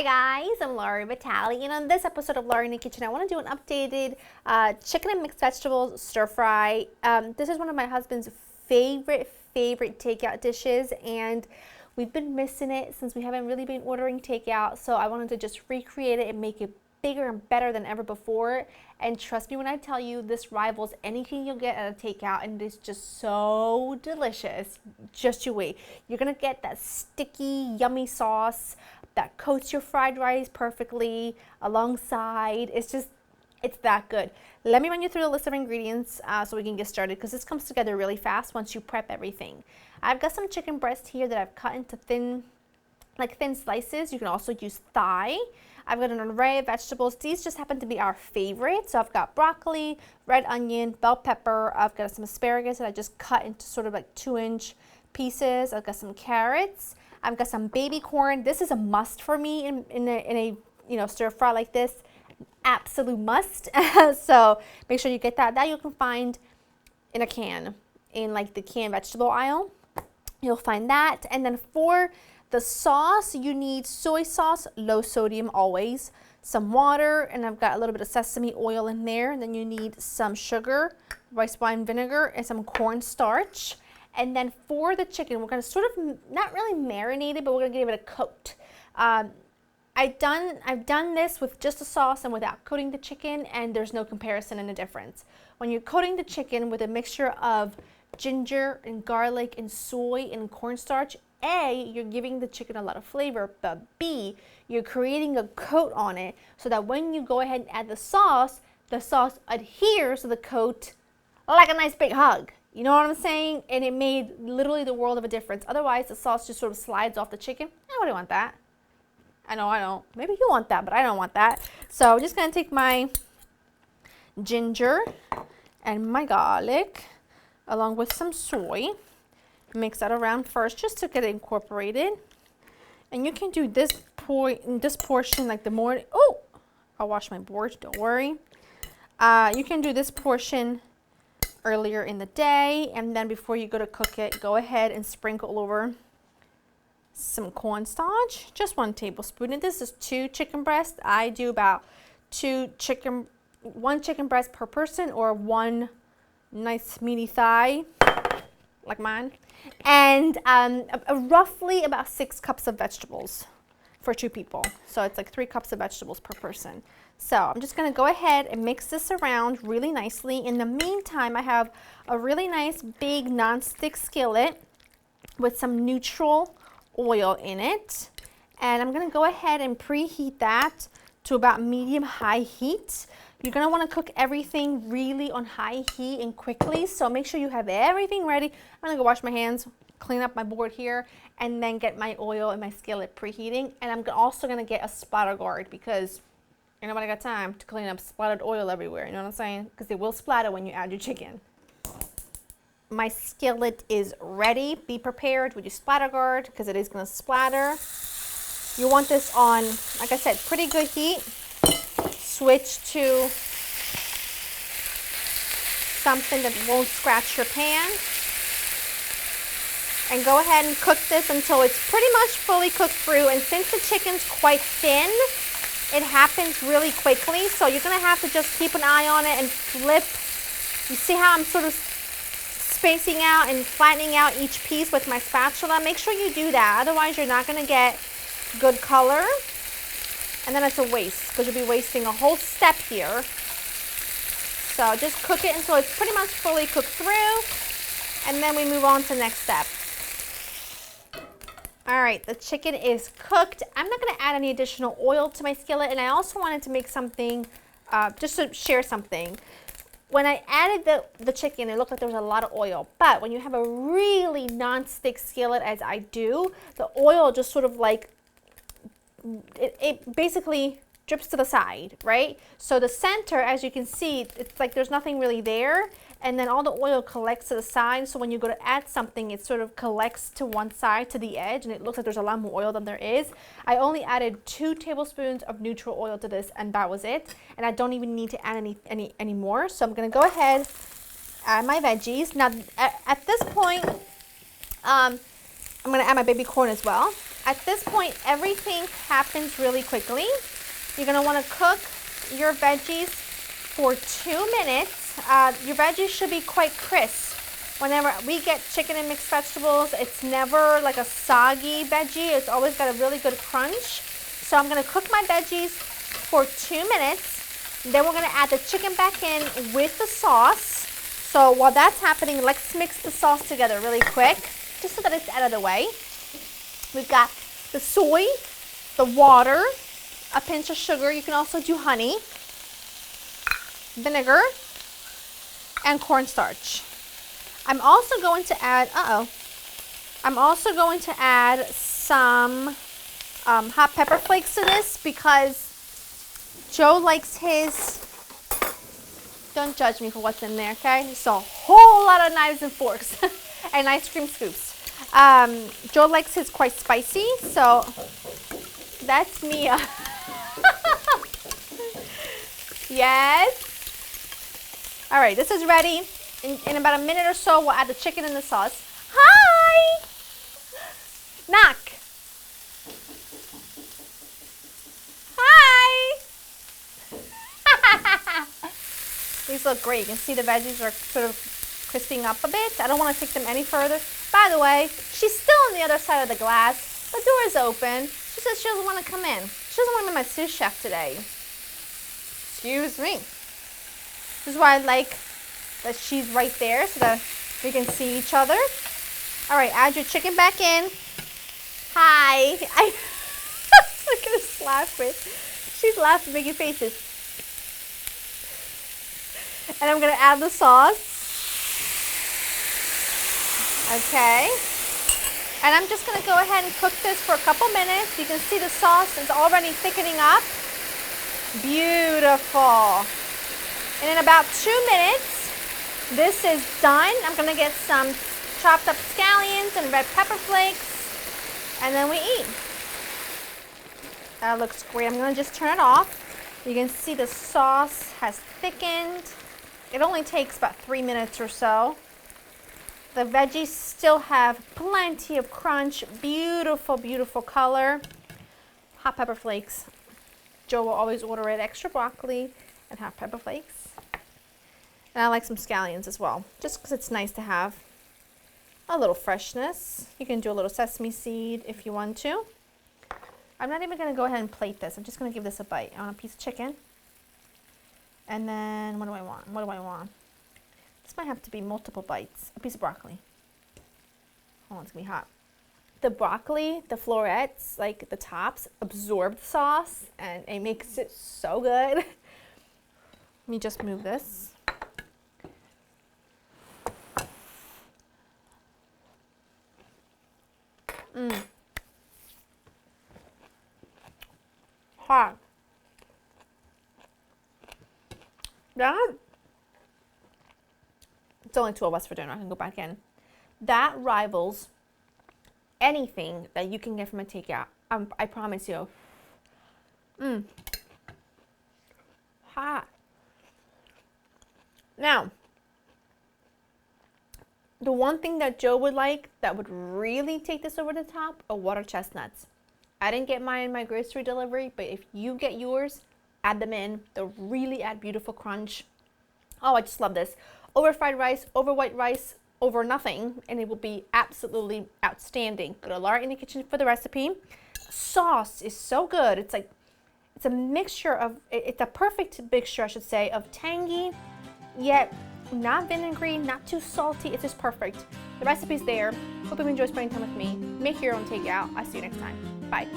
guys, I'm Laurie Vitale, and on this episode of Laurie in the Kitchen, I want to do an updated chicken and mixed vegetables stir fry. This is one of my husband's favorite takeout dishes, and we've been missing it since we haven't really been ordering takeout, so I wanted to just recreate it and make it bigger and better than ever before. And trust me when I tell you, this rivals anything you'll get at a takeout, and it is just so delicious. Just you wait. You're gonna get that sticky, yummy sauce that coats your fried rice perfectly alongside. It's that good. Let me run you through the list of ingredients so we can get started, because this comes together really fast once you prep everything. I've got some chicken breast here that I've cut into thin slices. You can also use thigh. I've got an array of vegetables. These just happen to be our favorite. So I've got broccoli, red onion, bell pepper. I've got some asparagus that I just cut into sort of like 2-inch pieces. I've got some carrots. I've got some baby corn. This is a must for me in a stir fry like this. Absolute must. So make sure you get that. That you can find in a can, in like the canned vegetable aisle. You'll find that. And then for the sauce, you need soy sauce, low sodium always, some water, and I've got a little bit of sesame oil in there. And then you need some sugar, rice wine vinegar, and some cornstarch. And then for the chicken, we're going to sort of not really marinate it, but we're going to give it a coat. I've done this with just the sauce and without coating the chicken, and there's no comparison in the difference. When you're coating the chicken with a mixture of ginger and garlic and soy and cornstarch, A, you're giving the chicken a lot of flavor, but B, you're creating a coat on it so that when you go ahead and add the sauce adheres to the coat like a nice big hug. You know what I'm saying? And it made literally the world of a difference. Otherwise, the sauce just sort of slides off the chicken. I wouldn't want that. I know I don't. Maybe you want that, but I don't want that. So I'm just going to take my ginger and my garlic along with some soy. Mix that around first just to get it incorporated. And you can do this portion like the morning. Oh, I'll wash my board, don't worry. You can do this portion earlier in the day, and then before you go to cook it, go ahead and sprinkle over some cornstarch, just 1 tablespoon. And this is 2 chicken breasts. I do about 1 chicken breast per person, or 1 nice meaty thigh like mine, and roughly about 6 cups of vegetables for 2 people. So it's like 3 cups of vegetables per person. So I'm just going to go ahead and mix this around really nicely. In the meantime, I have a really nice big non-stick skillet with some neutral oil in it. And I'm going to go ahead and preheat that to about medium-high heat. You're going to want to cook everything really on high heat and quickly, so make sure you have everything ready. I'm going to go wash my hands, clean up my board here, and then get my oil and my skillet preheating. And I'm also going to get a splatter guard, because ain't nobody got time to clean up splattered oil everywhere, you know what I'm saying? Because it will splatter when you add your chicken. My skillet is ready. Be prepared with your splatter guard, because it is going to splatter. You want this on, like I said, pretty good heat. Switch to something that won't scratch your pan. And go ahead and cook this until it's pretty much fully cooked through. And since the chicken's quite thin, it happens really quickly. So you're going to have to just keep an eye on it and flip. You see how I'm sort of spacing out and flattening out each piece with my spatula? Make sure you do that. Otherwise, you're not going to get good color. And then it's a waste, because you'll be wasting a whole step here. So just cook it until it's pretty much fully cooked through, and then we move on to the next step. All right, the chicken is cooked. I'm not going to add any additional oil to my skillet, and I also wanted to make something, just to share something. When I added the chicken, it looked like there was a lot of oil, but when you have a really non-stick skillet, as I do, the oil just sort of like, it basically drips to the side, right? So the center, as you can see, it's like there's nothing really there, and then all the oil collects to the side, so when you go to add something, it sort of collects to one side, to the edge, and it looks like there's a lot more oil than there is. I only added 2 tablespoons of neutral oil to this, and that was it. And I don't even need to add any more, so I'm going to go ahead, add my veggies. Now, at this point, I'm going to add my baby corn as well. At this point, everything happens really quickly. You're gonna wanna cook your veggies for 2 minutes. Your veggies should be quite crisp. Whenever we get chicken and mixed vegetables, it's never like a soggy veggie. It's always got a really good crunch. So I'm gonna cook my veggies for 2 minutes. Then we're gonna add the chicken back in with the sauce. So while that's happening, let's mix the sauce together really quick, just so that it's out of the way. We've got the soy, the water, a pinch of sugar. You can also do honey, vinegar, and cornstarch. I'm also going to add, some hot pepper flakes to this because Joe likes his, don't judge me for what's in there, okay? It's a whole lot of knives and forks and ice cream scoops. Joe likes his quite spicy, so that's me. Yes. All right, this is ready. In about a minute or so, we'll add the chicken and the sauce. Hi! Knock. Hi! These look great. You can see the veggies are sort of crisping up a bit. I don't want to take them any further. By the way, she's still on the other side of the glass. The door is open. She says she doesn't want to come in. She doesn't want to be my sous chef today. Excuse me. This is why I like that she's right there so that we can see each other. All right, add your chicken back in. Hi. Look at this laughing. She's laughing, making faces. And I'm gonna add the sauce. Okay. And I'm just gonna go ahead and cook this for a couple minutes. You can see the sauce is already thickening up. Beautiful. And in about 2 minutes, this is done. I'm gonna get some chopped up scallions and red pepper flakes, and then we eat. That looks great. I'm gonna just turn it off. You can see the sauce has thickened. It only takes about 3 minutes or so. The veggies still have plenty of crunch. Beautiful, beautiful color. Hot pepper flakes. Joe will always order it extra broccoli and hot pepper flakes. And I like some scallions as well, just because it's nice to have a little freshness. You can do a little sesame seed if you want to. I'm not even going to go ahead and plate this. I'm just going to give this a bite. I want a piece of chicken. And then what do I want? What do I want? This might have to be multiple bites. A piece of broccoli. Oh, it's going to be hot. The broccoli, the florets, like the tops, absorb the sauce, and it makes it so good. Let me just move this. Hot. That, it's only 2 of us for dinner. I can go back in. That rivals anything that you can get from a takeout. I promise you. Hot. Now, the one thing that Joe would like that would really take this over the top are water chestnuts. I didn't get mine in my grocery delivery, but if you get yours, add them in. They'll really add beautiful crunch. Oh, I just love this. Over fried rice, over white rice, over nothing, and it will be absolutely outstanding. Go to Laura in the Kitchen for the recipe. Sauce is so good. It's like, it's a mixture of, it's a perfect mixture, I should say, of tangy, yet not vinegary, not too salty. It's just perfect. The recipe's there. Hope you enjoy spending time with me. Make your own takeout. I'll see you next time. Bye.